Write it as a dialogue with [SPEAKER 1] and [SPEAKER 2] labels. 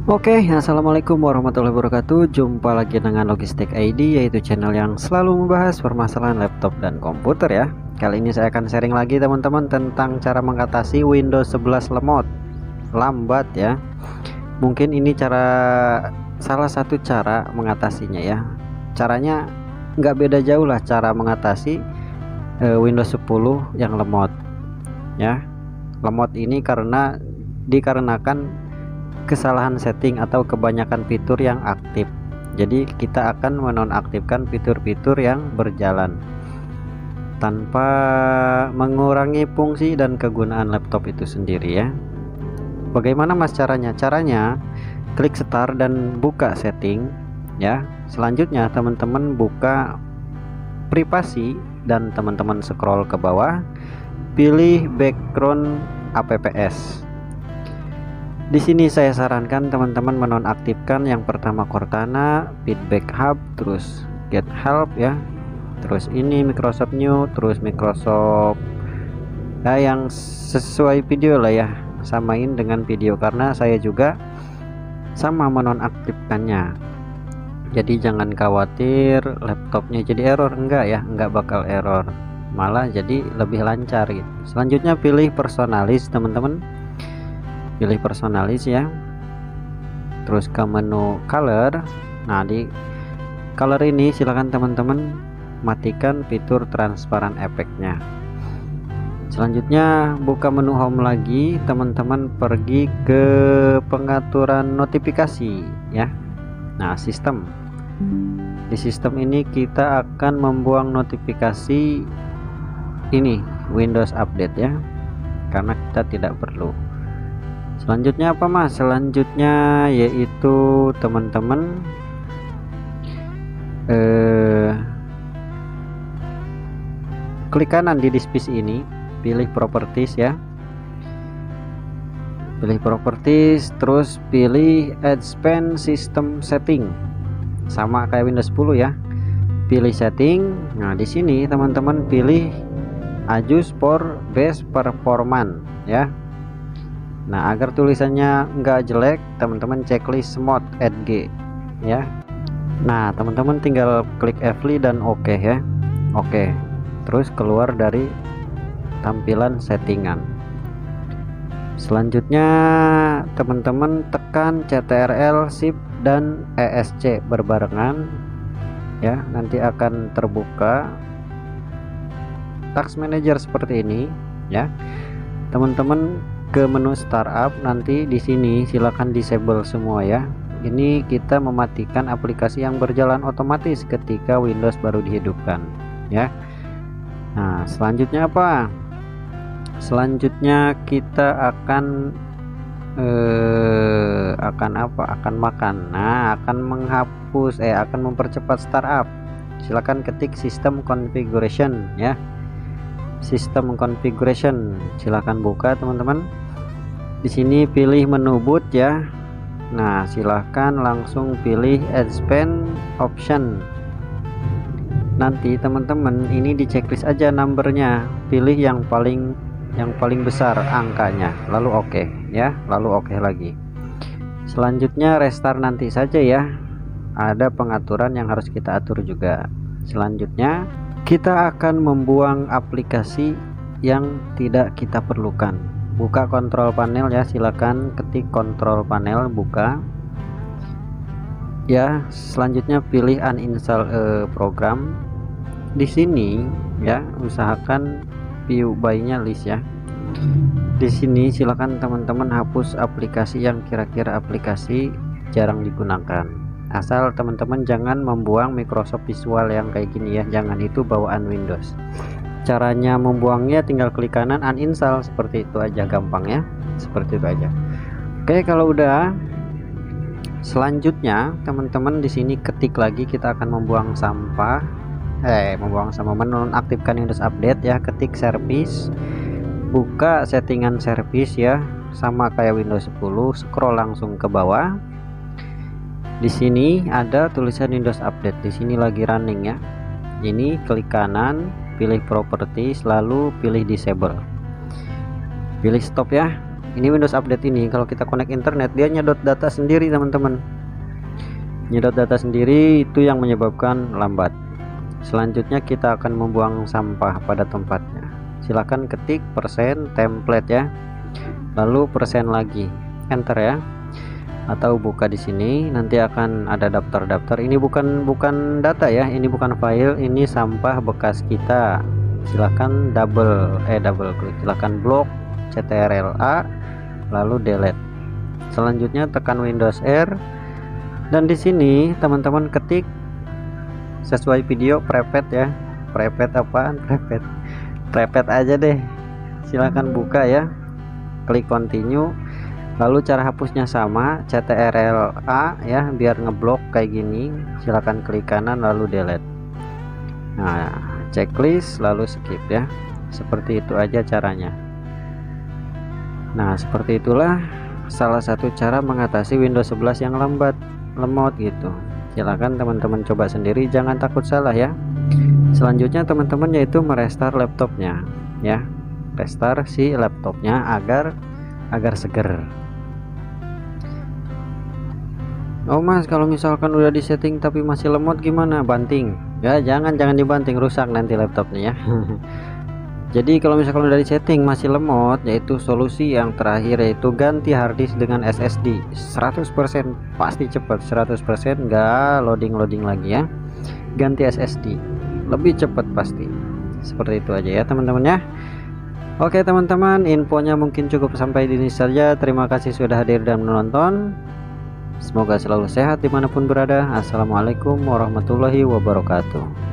[SPEAKER 1] Oke, assalamualaikum warahmatullahi wabarakatuh. Jumpa lagi dengan Logistik ID, yaitu channel yang selalu membahas permasalahan laptop dan komputer ya. Kali ini saya akan sharing lagi teman-teman tentang cara mengatasi Windows 11 lambat ya. Mungkin ini salah satu cara mengatasinya ya. Caranya nggak beda jauh lah cara mengatasi Windows 10 yang lemot ya. Lemot ini dikarenakan kesalahan setting atau kebanyakan fitur yang aktif. Jadi kita akan menonaktifkan fitur-fitur yang berjalan tanpa mengurangi fungsi dan kegunaan laptop itu sendiri ya. Bagaimana mas caranya? Caranya klik start dan buka setting ya. Selanjutnya teman-teman buka privasi dan teman-teman scroll ke bawah, pilih background apps. Di sini saya sarankan teman-teman menonaktifkan yang pertama Cortana, Feedback Hub, terus Get Help ya. Terus ini Microsoft New, terus Microsoft yang sesuai video lah ya. Samain dengan video karena saya juga sama menonaktifkannya. Jadi jangan khawatir laptopnya jadi error, enggak ya, enggak bakal error. Malah jadi lebih lancar gitu. Selanjutnya pilih personalis teman-teman. Pilih personalis ya, terus ke menu color. Nah di color ini silakan teman-teman matikan fitur transparan efeknya. Selanjutnya buka menu home lagi, teman-teman pergi ke pengaturan notifikasi ya. Nah sistem, di sistem ini kita akan membuang notifikasi ini Windows Update ya, karena kita tidak perlu. Selanjutnya apa mas? Selanjutnya yaitu teman-teman klik kanan di disk ini, pilih properties ya, pilih properties, terus pilih expand system setting, sama kayak Windows 10 ya. Pilih setting. Nah di sini teman-teman pilih adjust for best performance ya. Nah agar tulisannya enggak jelek, teman-teman checklist mode add G ya. Nah teman-teman tinggal klik F5 dan OK ya. Oke, terus keluar dari tampilan settingan. Selanjutnya teman-teman tekan CTRL Shift dan ESC berbarengan ya, nanti akan terbuka Task Manager seperti ini ya. Teman-teman ke menu startup, nanti di sini silakan disable semua ya. Ini kita mematikan aplikasi yang berjalan otomatis ketika Windows baru dihidupkan ya. Nah selanjutnya apa? Selanjutnya kita akan makan. Nah akan akan mempercepat startup. Silakan ketik sistem configuration ya. Sistem configuration silakan buka teman-teman. Di sini pilih menu boot ya. Nah silahkan langsung pilih expand option. Nanti teman-teman ini di checklist aja numbernya, pilih yang paling besar angkanya, lalu oke ya, lalu oke lagi. Selanjutnya restart nanti saja ya, ada pengaturan yang harus kita atur juga. Selanjutnya kita akan membuang aplikasi yang tidak kita perlukan. Buka kontrol panel ya, silakan ketik kontrol panel, buka ya. Selanjutnya pilih uninstall program. Di sini ya usahakan view by-nya list ya. Di sini silakan teman-teman hapus aplikasi yang kira-kira aplikasi jarang digunakan. Asal teman-teman jangan membuang Microsoft Visual yang kayak gini ya, jangan, itu bawaan Windows. Caranya membuangnya tinggal klik kanan uninstall, seperti itu aja, gampang ya, seperti itu aja. Oke, kalau udah, selanjutnya teman-teman di sini ketik lagi, kita akan membuang sampah, menonaktifkan Windows Update ya. Ketik service, buka settingan service ya, sama kayak Windows 10, scroll langsung ke bawah. Di sini ada tulisan Windows Update, di sini lagi running ya. Ini klik kanan, pilih properties, lalu pilih disable, pilih stop ya. ini Windows Update ini kalau kita connect internet dia nyedot data sendiri teman-teman, nyedot data sendiri, itu yang menyebabkan lambat. Selanjutnya kita akan membuang sampah pada tempatnya. Silahkan ketik persen template ya, lalu persen lagi, enter ya, atau buka di sini nanti akan ada daftar-daftar. Ini bukan data ya, ini bukan file, ini sampah bekas kita. Silahkan double klik, silahkan blok CTRL-A lalu delete. Selanjutnya tekan Windows R dan di sini teman-teman ketik sesuai video prepet ya. Prepet apaan? Prepet aja deh. Silahkan buka ya, klik continue. Lalu cara hapusnya sama, CTRL-A ya biar ngeblok kayak gini. Silahkan klik kanan lalu delete. Nah, checklist lalu skip ya. Seperti itu aja caranya. Nah, seperti itulah salah satu cara mengatasi Windows 11 yang lemot gitu. Silakan teman-teman coba sendiri, jangan takut salah ya. Selanjutnya teman-teman yaitu merestart laptopnya ya. Restart si laptopnya agar seger. Oh mas, kalau misalkan udah disetting tapi masih lemot gimana? Banting ya, jangan dibanting, rusak nanti laptopnya ya. Jadi kalau misalkan udah disetting masih lemot, yaitu solusi yang terakhir yaitu ganti harddisk dengan SSD 100%, pasti cepat 100%, nggak loading lagi ya. Ganti SSD lebih cepat pasti. Seperti itu aja ya teman-teman ya. Oke teman-teman, infonya mungkin cukup sampai di sini saja. Terima kasih sudah hadir dan menonton. Semoga selalu sehat dimanapun berada. Assalamualaikum warahmatullahi wabarakatuh.